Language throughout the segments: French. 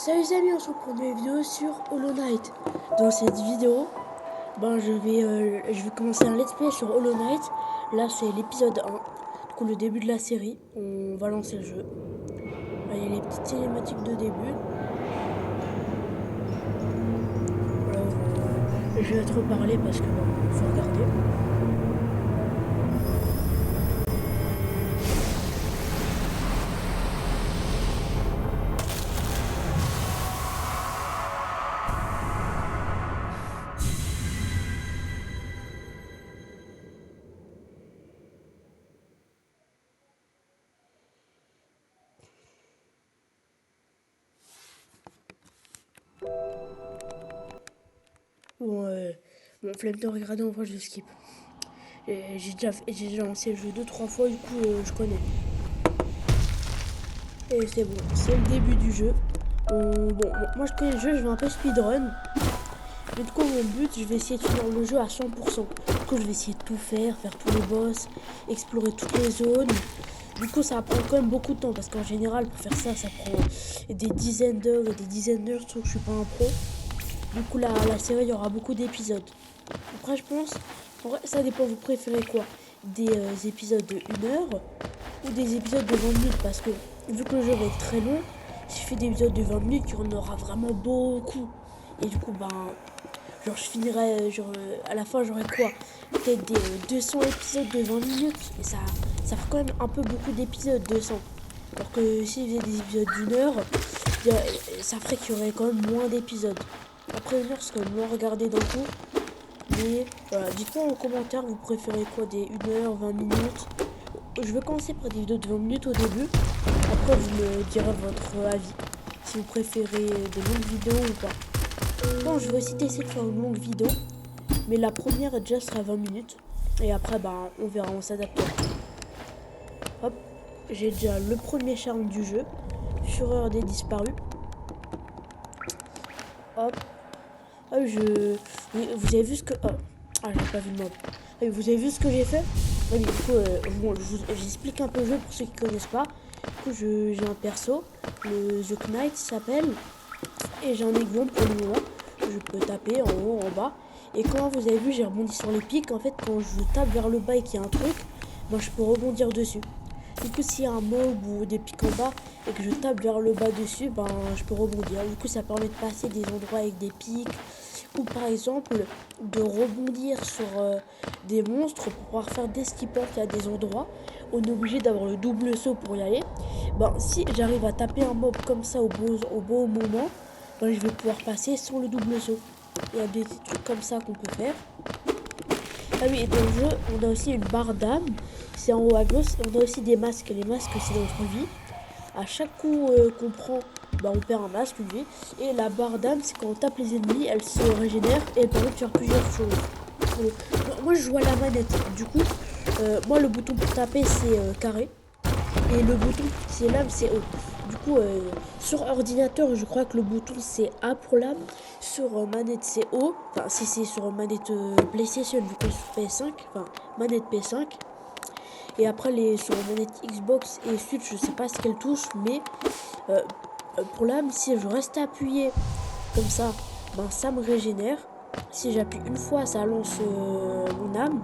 Salut les amis, on se retrouve pour une nouvelle vidéo sur Hollow Knight. Dans cette vidéo, je vais commencer un let's play sur Hollow Knight. Là c'est l'épisode 1, du coup le début de la série. On va lancer le jeu. Là il y a les petites cinématiques de début. Je vais trop parler parce que bon, faut regarder. Bon, flemme de regarder, en vrai je skip. J'ai déjà lancé le jeu 2-3 fois, du coup je connais. Et c'est bon, c'est le début du jeu. Moi je connais le jeu, je vais un peu speedrun. Mais du coup mon but, je vais essayer de finir le jeu à 100%. Du coup je vais essayer de tout faire tous les boss, explorer toutes les zones. Du coup ça prend quand même beaucoup de temps parce qu'en général pour faire ça, ça prend des dizaines d'heures et des dizaines d'heures, sauf que je suis pas un pro. Du coup la série, il y aura beaucoup d'épisodes. Après je pense, en vrai ça dépend, vous préférez quoi? Des épisodes de 1 heure ou des épisodes de 20 minutes? Parce que vu que le jeu va être très long, si je fais des épisodes de 20 minutes, il y en aura vraiment beaucoup. Et du coup genre je finirai, à la fin j'aurai quoi? Peut-être des 200 épisodes de 20 minutes. Et ça fait quand même un peu beaucoup d'épisodes, 200. Alors que si je faisais des épisodes d'1 heure, ça ferait qu'il y aurait quand même moins d'épisodes. Après 1 heure, c'est quand même moins regardé d'un coup. Mais voilà, dites-moi en commentaire, vous préférez quoi, des 1 heure, 20 minutes? Je vais commencer par des vidéos de 20 minutes au début. Après, vous me direz votre avis. Si vous préférez des longues vidéos ou pas. Bon, je vais aussi essayer de faire une longue vidéo. Mais la première déjà sera 20 minutes. Et après, on verra, on s'adaptera. Hop, j'ai déjà le premier charme du jeu. Fureur des disparus. Hop. Ah, vous avez vu ce que... Oh. Ah, j'ai pas vu le mob. Ah, vous avez vu ce que j'ai fait? Oui, du coup, j'explique un peu le jeu pour ceux qui connaissent pas. Du coup, j'ai un perso, le The Knight s'appelle. Et j'ai un aiguillon pour le moment. Je peux taper en haut, en bas. Et quand vous avez vu, j'ai rebondi sur les pics. En fait, quand je tape vers le bas et qu'il y a un truc, je peux rebondir dessus. Du coup, s'il y a un mob ou des pics en bas et que je tape vers le bas dessus, je peux rebondir. Du coup, ça permet de passer des endroits avec des pics. Ou par exemple, de rebondir sur des monstres pour pouvoir faire des skippers à des endroits. On est obligé d'avoir le double saut pour y aller. Si j'arrive à taper un mob comme ça au bon moment, je vais pouvoir passer sans le double saut. Il y a des trucs comme ça qu'on peut faire. Ah oui, et dans le jeu, on a aussi une barre d'âme. C'est en haut à gauche. On a aussi des masques. Les masques, c'est notre vie. À chaque coup qu'on prend, on perd un masque, une vie. Et la barre d'âme, c'est quand on tape les ennemis, elle se régénère et elle permet de faire plusieurs choses. Moi, je joue à la manette. Du coup, moi, le bouton pour taper, c'est carré. Et le bouton, c'est lame, c'est O. Du coup, sur ordinateur, je crois que le bouton, c'est A pour lame. Sur manette, c'est O. Enfin, si c'est sur manette PlayStation, du coup, sur PS5. Enfin, manette PS5. Et après, sur manette Xbox et Switch, je sais pas ce qu'elle touche, mais pour l'âme, si je reste appuyé comme ça, ça me régénère. Si j'appuie une fois, ça lance mon âme.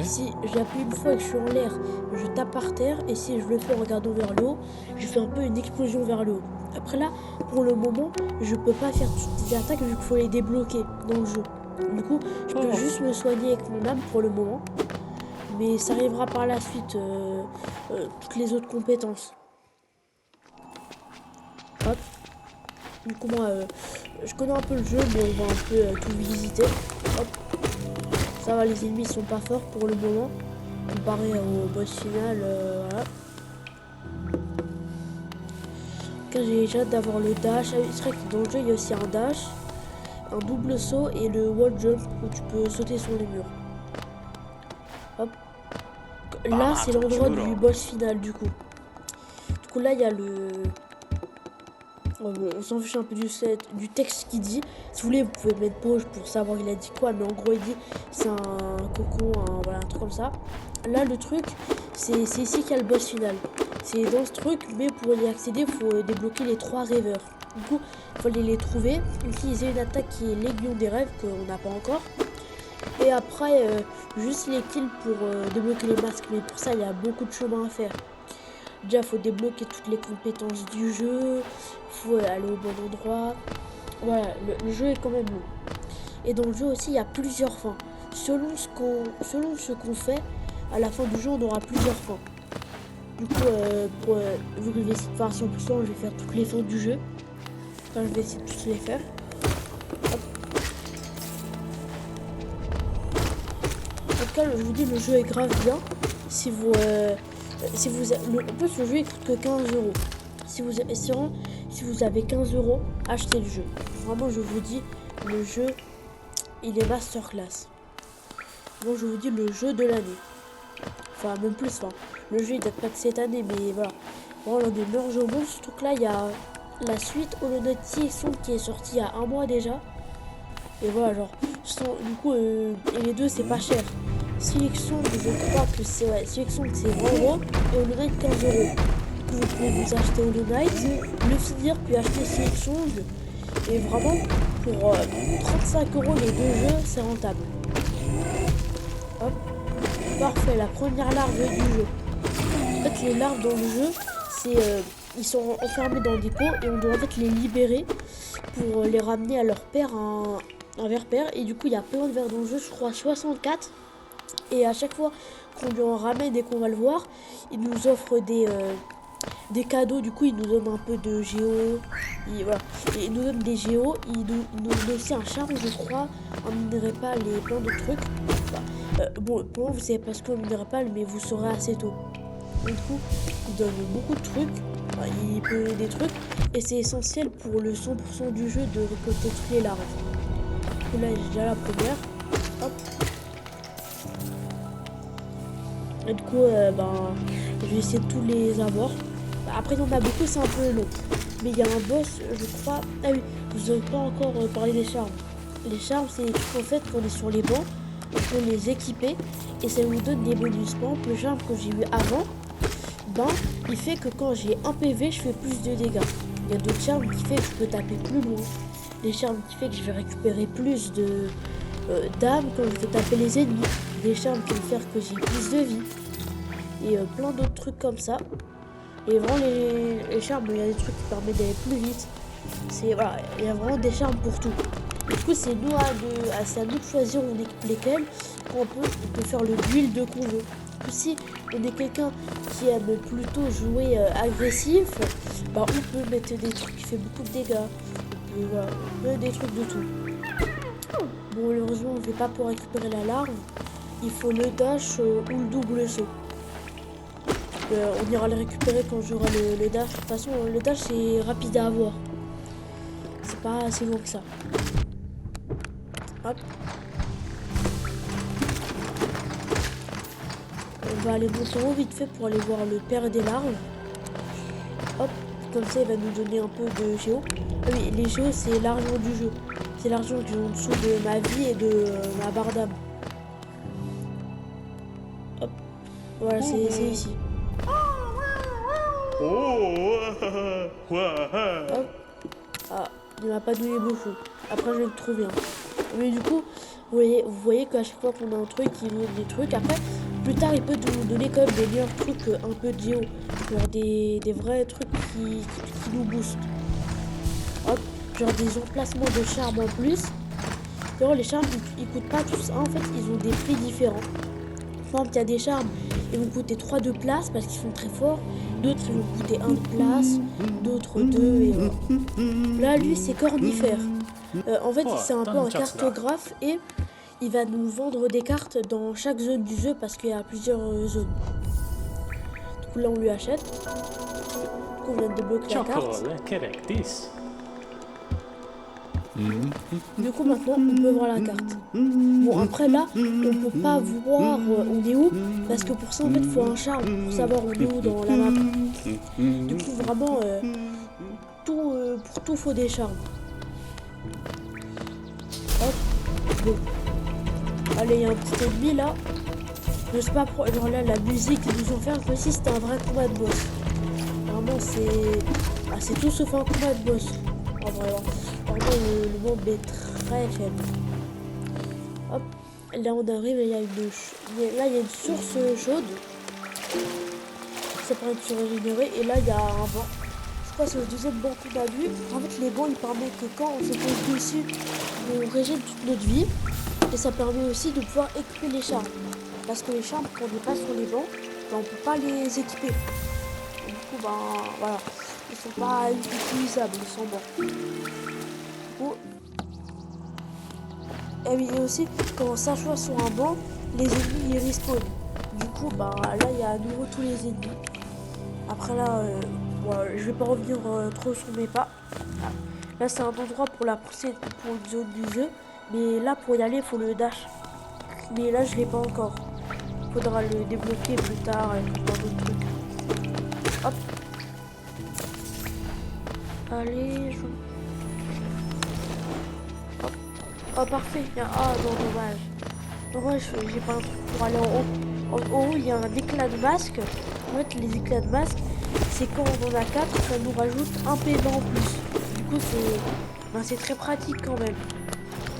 Si j'appuie une fois et que je suis en l'air, je tape par terre. Et si je le fais en regardant vers le haut, je fais un peu une explosion vers le haut. Après là, pour le moment, je peux pas faire toutes les attaques vu qu'il faut les débloquer dans le jeu. Du coup, je peux juste me soigner avec mon âme pour le moment. Mais ça arrivera par la suite, toutes les autres compétences. Hop. Du coup, moi, je connais un peu le jeu, mais on va un peu tout visiter. Hop. Ça va, les ennemis sont pas forts pour le moment. Comparé au boss final, voilà. J'ai hâte d'avoir le dash. C'est vrai que dans le jeu, il y a aussi un dash, un double saut et le wall jump où tu peux sauter sur les murs. Hop. Là, c'est l'endroit du boss final, du coup. Du coup, là, il y a le... on s'en fiche un peu du texte qu'il dit. Si vous voulez, vous pouvez mettre pause pour savoir il a dit quoi. Mais en gros, il dit c'est un cocon, voilà, un truc comme ça. Là, le truc, c'est ici qu'il y a le boss final. C'est dans ce truc, mais pour y accéder, il faut débloquer les 3 rêveurs. Du coup, il faut aller les trouver, utiliser une attaque qui est l'aiguillon des rêves, qu'on n'a pas encore. Et après, juste les kills pour débloquer les masques. Mais pour ça, il y a beaucoup de chemin à faire. Déjà, il faut débloquer toutes les compétences du jeu. Il faut aller au bon endroit. Voilà, le jeu est quand même long. Et dans le jeu aussi, il y a plusieurs fins. Selon ce qu'on fait, à la fin du jeu, on aura plusieurs fins. Du coup, vu que je vais essayer de faire 100%, je vais faire toutes les fins du jeu. Enfin, je vais essayer de toutes les faire. Hop. En tout cas, je vous dis, le jeu est grave bien. En plus, le jeu il coûte que 15 €. Si vous avez 15 €, achetez le jeu. Vraiment, je vous dis, le jeu, il est masterclass. Bon, je vous dis, le jeu de l'année. Enfin, même plus. Enfin, le jeu, il date pas de cette année, mais voilà. Bon, l'un des meilleurs jeux au monde. Surtout que là, il y a la suite Hollow Knight Silksong qui est sortie il y a 1 mois déjà. Et voilà, genre, du coup, et les deux, c'est pas cher. Silksong, je crois que c'est, ouais, Silksong, c'est 20 € et Hollow Knight 15 €. Vous pouvez vous acheter Hollow Knight, le finir, puis acheter Silksong. Et vraiment, pour 35 € les deux jeux, c'est rentable. Hop, parfait, la première larve du jeu. En fait, les larves dans le jeu, ils sont enfermés dans des pots et on doit en fait les libérer pour les ramener à leur père, un ver-père. Et du coup, il y a plein de vers dans le jeu, je crois 64. Et à chaque fois qu'on lui en ramène et qu'on va le voir, il nous offre des cadeaux. Du coup, il nous donne un peu de géo. Voilà. Et il nous donne des géos. Il nous donne aussi un charme, je crois, un minérépal et plein d'autres trucs. Bon, pour moi, vous savez pas ce qu'est un minérépal, mais vous saurez assez tôt. Du coup, il donne beaucoup de trucs. Enfin, il peut des trucs. Et c'est essentiel pour le 100% du jeu de récolter toutes les larves. Du coup, là, j'ai déjà la première. Hop. Et du coup, je vais essayer de tous les avoir. Après, il y en a beaucoup, c'est un peu long. Mais il y a un boss, je crois. Ah oui, je vous ai pas encore parlé des charmes. Les charmes, c'est des trucs en fait qu'on est sur les bancs, on peut les équiper et ça nous donne des bonus. Par exemple, le charme que j'ai eu avant, il fait que quand j'ai un PV, je fais plus de dégâts. Il y a d'autres charmes qui fait que je peux taper plus loin. Des charmes qui fait que je vais récupérer plus de d'âme quand je vais taper les ennemis. Des charmes qui vont faire que j'ai plus de vie. Et plein d'autres trucs comme ça. Et vraiment les charmes, il y a des trucs qui permettent d'aller plus vite. Voilà, il y a vraiment des charmes pour tout. Du coup, c'est à nous de choisir on équipe lesquels. On peut faire le build qu'on veut. Si on est quelqu'un qui aime plutôt jouer agressif, on peut mettre des trucs qui font beaucoup de dégâts. Et voilà, des trucs de tout. Bon, malheureusement, on ne fait pas pour récupérer la larve. Il faut le dash ou le double saut. On ira le récupérer quand j'aurai le dash. De toute façon, le dash, c'est rapide à avoir. C'est pas assez long que ça. Hop. On va aller monter en haut vite fait pour aller voir le père des larves. Hop. Comme ça, il va nous donner un peu de géo. Ah oui, les géos, c'est l'argent du jeu. C'est l'argent que j'ai en dessous de ma vie et de ma barre d'âme. Hop. Voilà, c'est ici. Hop. Ah, il m'a pas donné beaucoup. Après, je vais le trouver. Mais du coup, vous voyez qu'à chaque fois qu'on a un truc, il nous donne des trucs. Après, plus tard, il peut nous donner quand même des meilleurs trucs, un peu de géo. Genre des vrais trucs qui nous boostent. Hop. Genre des emplacements de charme en plus. Alors, les charmes, ils coûtent pas tous. En fait, ils ont des prix différents. Par exemple, il y a des charmes, ils vont coûter 3 de place parce qu'ils sont très forts. D'autres, ils vont coûter 1 de place. D'autres 2. Et voilà. Là, lui, c'est cornifère. En fait, c'est un peu un cartographe et il va nous vendre des cartes dans chaque zone du jeu parce qu'il y a plusieurs zones. Du coup, là, on lui achète. Du coup, on vient de débloquer la carte. Du coup, maintenant, on peut voir la carte. Bon, après, là, on peut pas voir on est où, parce que pour ça, en fait, il faut un charme pour savoir on est où dans la map. Du coup, vraiment, pour tout, faut des charmes. Hop, bon. Allez, il y a un petit ennemi, là. Je sais pas pourquoi, genre là, la musique qu'ils nous ont fait, comme si c'était un vrai combat de boss. vraiment c'est tout sauf un combat de boss. En vrai, vraiment le mob est très faible. Hop, là on arrive et il y a une source chaude. Ça permet de se régénérer et là il y a un banc. Je crois que c'est le deuxième banc qu'on a vu. En fait les bancs ils permettent que quand on se pose dessus, on régène toute notre vie. Et ça permet aussi de pouvoir équiper les charmes. Parce que les charmes, quand on n'est pas sur les bancs, ben, on ne peut pas les équiper. Et du coup, ben voilà, ils sont pas utilisables sans banc. Du coup, et oui, et aussi, quand on s'assoit sur un banc, les ennemis ils respawnent. Du coup, ben là, il y a à nouveau tous les ennemis. Après là, je vais pas revenir trop sur mes pas. Là, c'est un endroit pour une zone du jeu. Mais là, pour y aller, il faut le dash. Mais là, je l'ai pas encore. Faudra le débloquer plus tard avec plein d'autres trucs. Hop. Allez, hop. Oh, parfait. Ah, non, dommage. Dommage, j'ai pas un truc pour aller en haut. En haut, il y a un éclat de masque. En fait, les éclats de masque, c'est quand on en a 4, ça nous rajoute un PV en plus. Du coup, c'est très pratique quand même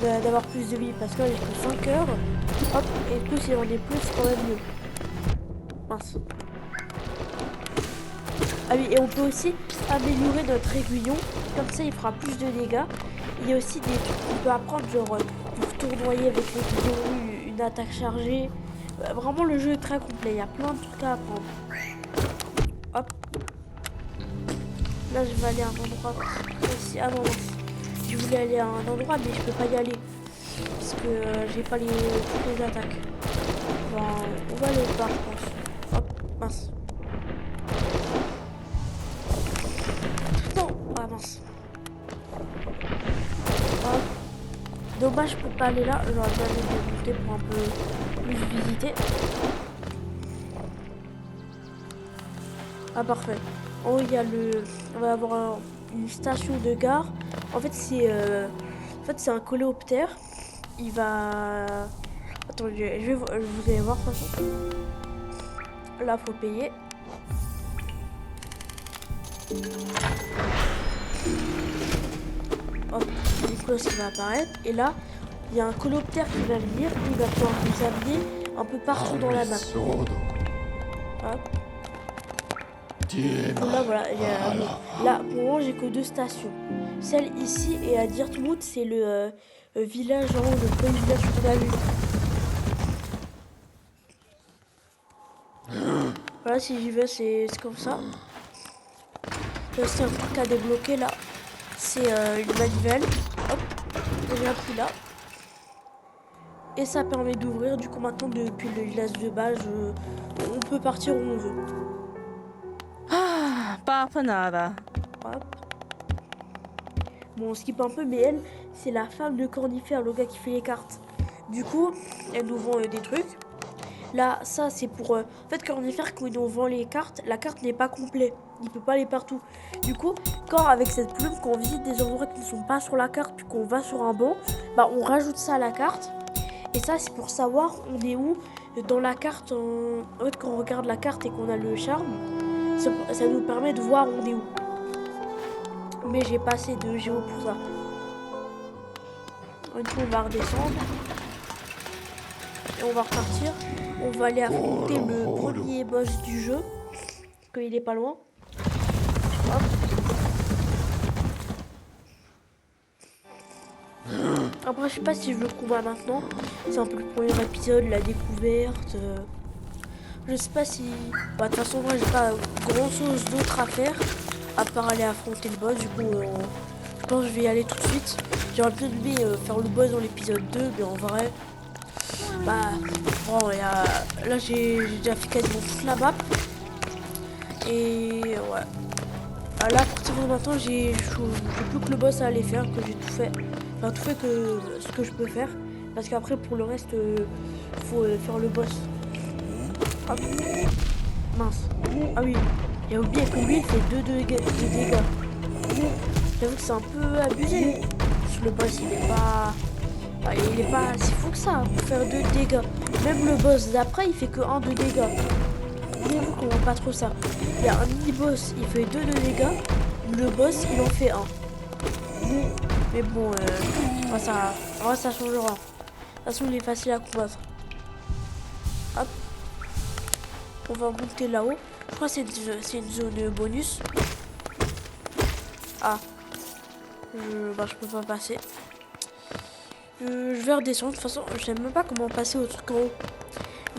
d'avoir plus de vie. Parce que là, j'ai que 5 heures. Hop, et du coup, si on est plus, c'est quand même mieux. Mince. Ah oui, et on peut aussi améliorer notre aiguillon. Comme ça, il fera plus de dégâts. Il y a aussi des trucs qu'on peut apprendre, genre pour tournoyer avec l'aiguillon, une attaque chargée. Vraiment, le jeu est très complet. Il y a plein de trucs à apprendre. Hop. Là, je vais aller à un endroit précis. Ah non, non. Je voulais aller à un endroit, mais je peux pas y aller. Parce que j'ai pas toutes les attaques. Bon, on va aller au bar, je pense. Hop, mince. Non, ah mince. Hop. Dommage, je peux pas aller là. J'aurais bien aimé monter pour un peu plus visiter. Ah parfait. En haut, il y a on va avoir une station de gare. En fait, c'est un coléoptère. Il va... Attendez, vous allez voir de toute façon. Là, faut payer. Hop, du coup, ça va apparaître. Et là, il y a un coléoptère qui va venir. Il va pouvoir nous amener un peu partout dans la map. Hop. Donc là, voilà. Là, pour le moment, j'ai que 2 stations. Celle ici et à Dirtmouth, c'est le village en haut, le premier village qu'on a vu. Voilà, si j'y vais, c'est comme ça. C'est un truc à débloquer là. C'est une manivelle. Hop, j'ai appris là. Et ça permet d'ouvrir. Du coup, maintenant, depuis le village de base, on peut partir où on veut. Ah, Papanada. Hop. Bon, on skip un peu, mais elle, c'est la femme de Cornifère, le gars qui fait les cartes. Du coup, elle nous vend des trucs. Là, ça, c'est pour... En fait, Cornifère, quand il nous vend les cartes, la carte n'est pas complète. Il peut pas aller partout. Du coup, quand avec cette plume, quand on visite des endroits qui ne sont pas sur la carte, puis qu'on va sur un banc, bah, on rajoute ça à la carte. Et ça, c'est pour savoir on est où dans la carte. En fait, quand on regarde la carte et qu'on a le charme, ça nous permet de voir on est où. Mais j'ai pas assez de géo pour ça. Du coup, on va redescendre. Et on va repartir. On va aller affronter le premier boss du jeu. Parce qu'il est pas loin. Hop. Après, je sais pas si je le combat maintenant. C'est un peu le premier épisode, la découverte. Je sais pas si... Bah, de toute façon, moi, j'ai pas grand chose d'autre à faire. À part aller affronter le boss. Du coup, je pense que je vais y aller tout de suite. J'aurais bien aimé faire le boss dans l'épisode 2. Mais en vrai... Bah... Bon, là, j'ai déjà fait quasiment toute la map. Et... Ouais. Là, à partir de maintenant, j'ai plus que le boss à aller faire. Que j'ai tout fait. Enfin, tout fait que ce que je peux faire. Parce qu'après, pour le reste, faut faire le boss. Hop. Mince. Ah oui. J'ai oublié que lui, il fait 2 dégâts. J'avoue que c'est un peu abusé. Parce que le boss, il est pas si fou que ça pour faire 2 dégâts. Même le boss d'après, il fait que 1 de dégâts. Voulez-vous qu'on voit pas trop ça? Il y a un mini-boss, il fait 2 de dégâts. Le boss, il en fait 1. Mais bon, ça changera. De toute façon, il est facile à combattre. Hop. On va monter là-haut. Je crois que c'est une zone bonus. Ah. Je peux pas passer. Je vais redescendre. De toute façon, je sais même pas comment passer au truc en haut.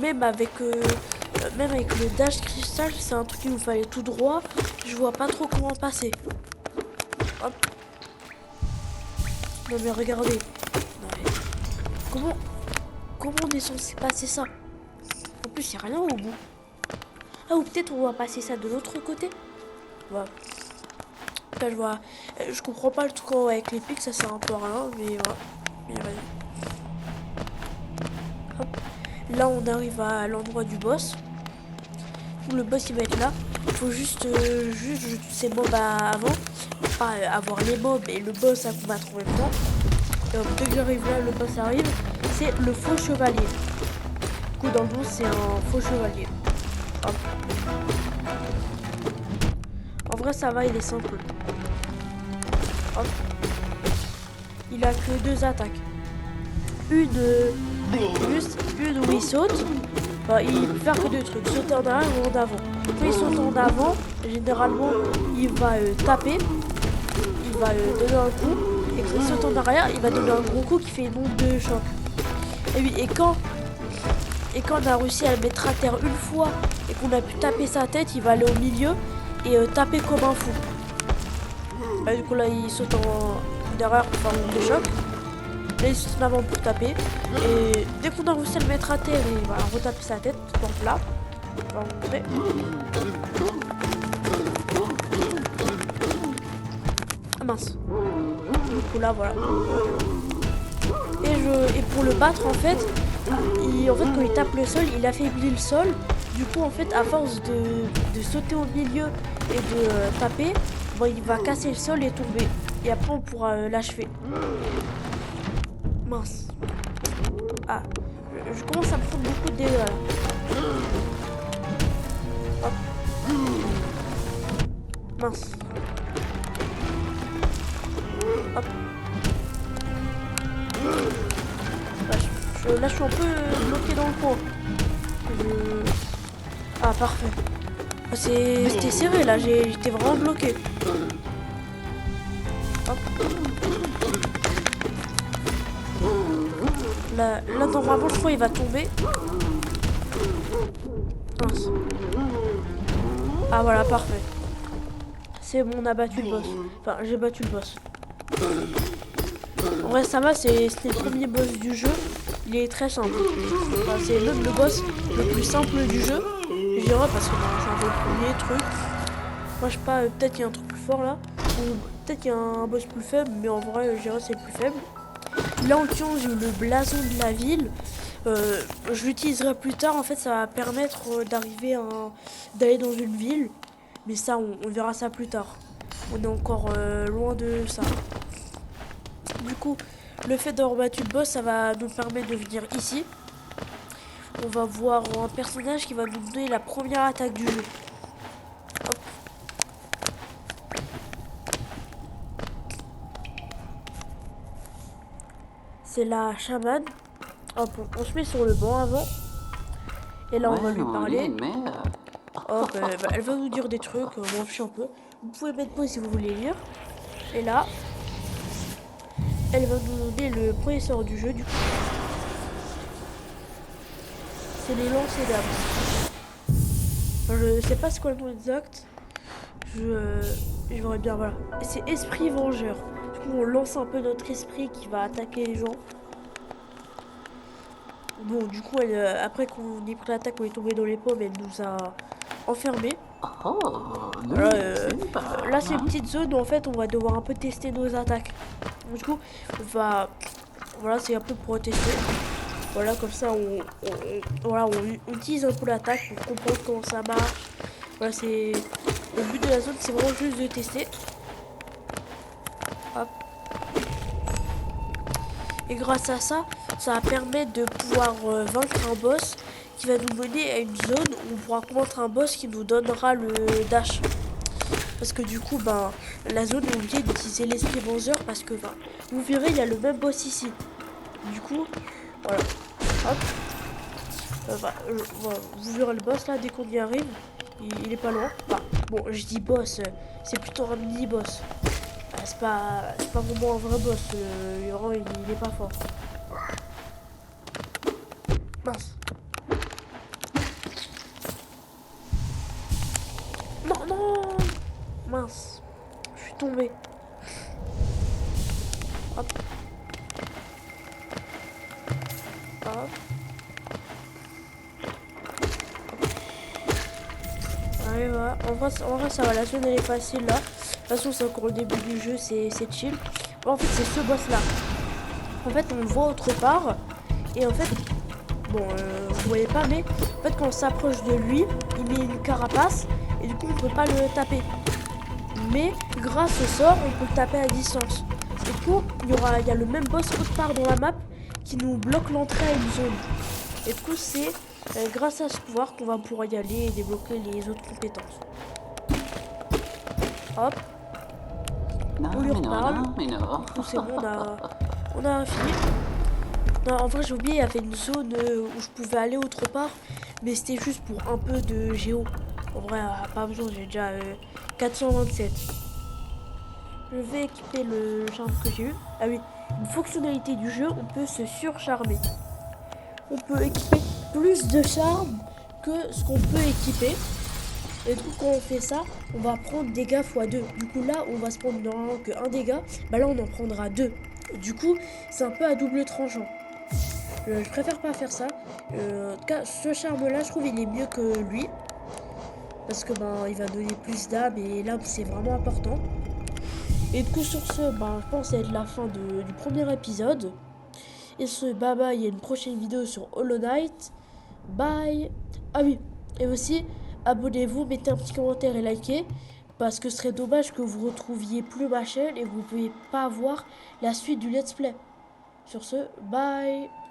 Même avec le dash cristal, c'est un truc qu'il nous fallait tout droit. Je vois pas trop comment passer. Hop. Non mais regardez. Non, mais comment on est censé passer ça? En plus, il n'y a rien au bout. Ah, ou peut-être on va passer ça de l'autre côté. Voilà. Là, je comprends pas le truc en haut avec les pics, ça sert un peu à rien, mais voilà. Mais vas-y. Hop. Là, on arrive à l'endroit du boss. Le boss, il va être là. Il faut juste jeter ces mobs avant. Pas avoir les mobs et le boss à combattre en même temps. Et hop, dès que j'arrive là, le boss arrive. C'est le faux chevalier. Du coup, dans le jeu, c'est un faux chevalier. Hop. En vrai, ça va, il est simple. Hop. Il a que 2 attaques. Une où il saute. Enfin, il peut faire que 2 trucs. Sauter en arrière ou en avant. Quand il saute en avant, généralement, il va taper. Il va donner un coup. Et quand il saute en arrière, il va donner un gros coup qui fait une onde de choc. Et oui, et quand on a réussi à le mettre à terre une fois et qu'on a pu taper sa tête, il va aller au milieu et taper comme un fou. Là, du coup, là, il saute en derrière pour faire une onde de choc. Là, il saute en avant pour taper. Et dès qu'on a réussi à le mettre à terre, il va retaper sa tête. Donc là, on va vous montrer. Ah mince. Du coup, là, voilà. Et pour le battre, en fait, quand il tape le sol, il affaiblit le sol. Du coup, en fait, à force de sauter au milieu et de taper, bon, il va casser le sol et tomber. Et après, on pourra l'achever. Mince. Ah, je commence à me prendre beaucoup de dégâts là. Hop. Mince. Hop. Là, je suis un peu bloqué dans le coin. Ah, parfait. C'était serré là, j'étais vraiment bloqué. Hop. Là, normalement, je crois il va tomber. Mince. Ah, voilà, parfait. C'est bon, on a battu le boss. Enfin, j'ai battu le boss. En vrai, ça va, c'était le premier boss du jeu. Il est très simple. Enfin, c'est même le boss le plus simple du jeu. Je dirais parce que c'est un peu le premier truc. Moi, je sais pas, peut-être qu'il y a un truc plus fort là. Ou peut-être qu'il y a un boss plus faible, mais en vrai, je dirais c'est le plus faible. Là, en tuant, j'ai eu le blason de la ville. Je l'utiliserai plus tard. En fait, ça va permettre d'aller dans une ville. Mais ça, on verra ça plus tard. On est encore loin de ça. Du coup, le fait d'avoir battu le boss, ça va nous permettre de venir ici. On va voir un personnage qui va nous donner la première attaque du jeu. Hop. C'est la chamane. Hop, on se met sur le banc avant. Et là, on va lui parler. Hop, elle va nous dire des trucs. On m'en fiche un peu. Vous pouvez mettre pause si vous voulez lire. Et là, elle va nous donner le premier sort du jeu. Du coup, c'est les lancers d'âme. Enfin, je sais pas c'est quoi le nom exact. Je verrai bien, voilà. Et c'est esprit vengeur. Du coup, on lance un peu notre esprit qui va attaquer les gens. Bon, du coup, après qu'on ait pris l'attaque, on est tombé dans les pommes, elle nous a enfermés. Là, c'est une petite zone où en fait, on va devoir un peu tester nos attaques. Donc, du coup, voilà, c'est un peu pour tester. Voilà, comme ça, on utilise un peu l'attaque pour comprendre comment ça marche. Voilà, le but de la zone, c'est vraiment juste de tester. Hop. Et grâce à ça, ça va permettre de pouvoir vaincre un boss qui va nous mener à une zone où on pourra combattre un boss qui nous donnera le dash. Parce que du coup, ben, la zone est obligée d'utiliser l'esprit vengeur parce que, ben, vous verrez, il y a le même boss ici. Du coup, voilà. Hop. Voilà. Vous verrez le boss là dès qu'on y arrive. Il est pas loin. Enfin, bon, je dis boss, c'est plutôt un mini-boss. C'est pas vraiment un vrai boss. Il est pas fort. Mince. Non, non. Mince. Je suis tombé. Hop. Hop. Allez, voilà. En vrai, ça va. La zone, elle est facile là. De toute façon, c'est encore le début du jeu. C'est chill. Bon, en fait, c'est ce boss là. En fait, on le voit autre part. Et en fait, bon, vous voyez pas, mais en fait, quand on s'approche de lui, il met une carapace. Et du coup, on peut pas le taper. Mais grâce au sort, on peut le taper à distance. Et du coup, il y a le même boss autre part dans la map qui nous bloque l'entrée à une zone. Et du coup, c'est grâce à ce pouvoir qu'on va pouvoir y aller et débloquer les autres compétences. Hop. On lui reparle. Du coup, c'est bon, on a fini. Non, en vrai, j'ai oublié, il y avait une zone où je pouvais aller autre part. Mais c'était juste pour un peu de géo. En vrai, pas besoin, j'ai déjà 427. Je vais équiper le charme que j'ai eu. Ah oui, une fonctionnalité du jeu, on peut se surcharmer. On peut équiper plus de charme que ce qu'on peut équiper. Et du coup, quand on fait ça, on va prendre dégâts x2. Du coup, là, on va se prendre normalement que 1 dégât. Bah là, on en prendra 2. Du coup, c'est un peu à double tranchant. Je préfère pas faire ça. En tout cas, ce charme-là, je trouve il est mieux que lui. Parce que ben, il va donner plus d'âme et l'âme, c'est vraiment important. Et du coup, sur ce, ben, je pense que ça va être la fin du premier épisode. Et ce, bye bye, il y a une prochaine vidéo sur Hollow Knight. Bye. Ah oui, et aussi, abonnez-vous, mettez un petit commentaire et likez. Parce que ce serait dommage que vous retrouviez plus ma chaîne et que vous ne pouviez pas voir la suite du let's play. Sur ce, bye.